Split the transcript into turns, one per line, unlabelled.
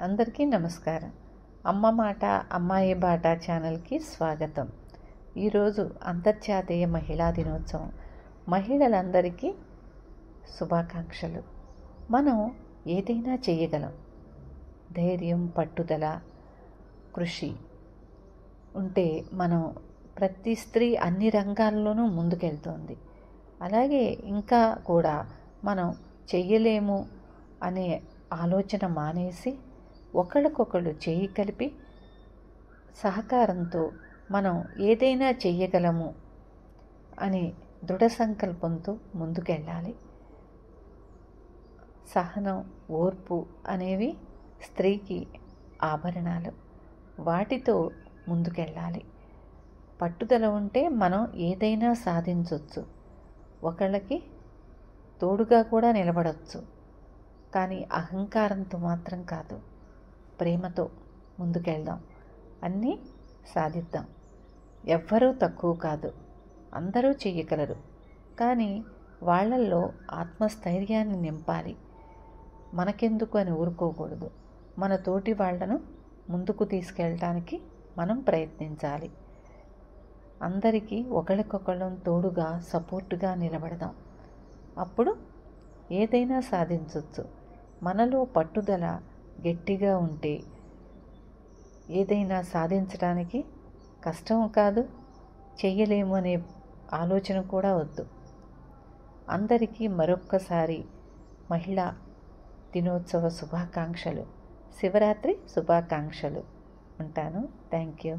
అందరికీ నమస్కారం. అమ్మ మాట అమ్మాయి బాట ఛానల్కి స్వాగతం. ఈరోజు అంతర్జాతీయ మహిళా దినోత్సవం. మహిళలందరికీ శుభాకాంక్షలు. మనం ఏదైనా చేయగలం. ధైర్యం, పట్టుదల, కృషి ఉంటే మనం ప్రతి స్త్రీ అన్ని రంగాల్లోనూ ముందుకెళ్తుంది. అలాగే ఇంకా కూడా మనం చెయ్యలేము అనే ఆలోచన మానేసి ఒకళ్ళకొకళ్ళు చేయి కలిపి సహకారంతో మనం ఏదైనా చెయ్యగలము అని దృఢ సంకల్పంతో ముందుకెళ్ళాలి. సహనం, ఓర్పు అనేవి స్త్రీకి ఆభరణాలు. వాటితో ముందుకెళ్ళాలి. పట్టుదల ఉంటే మనం ఏదైనా సాధించవచ్చు. ఒకళ్ళకి తోడుగా కూడా నిలబడవచ్చు. కానీ అహంకారంతో మాత్రం కాదు, ప్రేమతో ముందుకెళ్దాం. అన్నీ సాధిద్దాం. ఎవ్వరూ తక్కువ కాదు, అందరూ చెయ్యగలరు. కానీ వాళ్ళల్లో ఆత్మస్థైర్యాన్ని నింపాలి. మనకెందుకు అని ఊరుకోకూడదు. మన తోటి వాళ్లను ముందుకు తీసుకెళ్ళటానికి మనం ప్రయత్నించాలి. అందరికీ ఒకళ్ళకొకళ్ళం తోడుగా, సపోర్టుగా నిలబడదాం. అప్పుడు ఏదైనా సాధించవచ్చు. మనలో పట్టుదల గట్టిగా ఉంటే ఏదైనా సాధించడానికి కష్టం కాదు, చెయ్యలేము అనే ఆలోచన కూడా వద్దు. అందరికీ మరొక్కసారి మహిళా దినోత్సవ శుభాకాంక్షలు, శివరాత్రి శుభాకాంక్షలు. ఉంటాను. Thank you.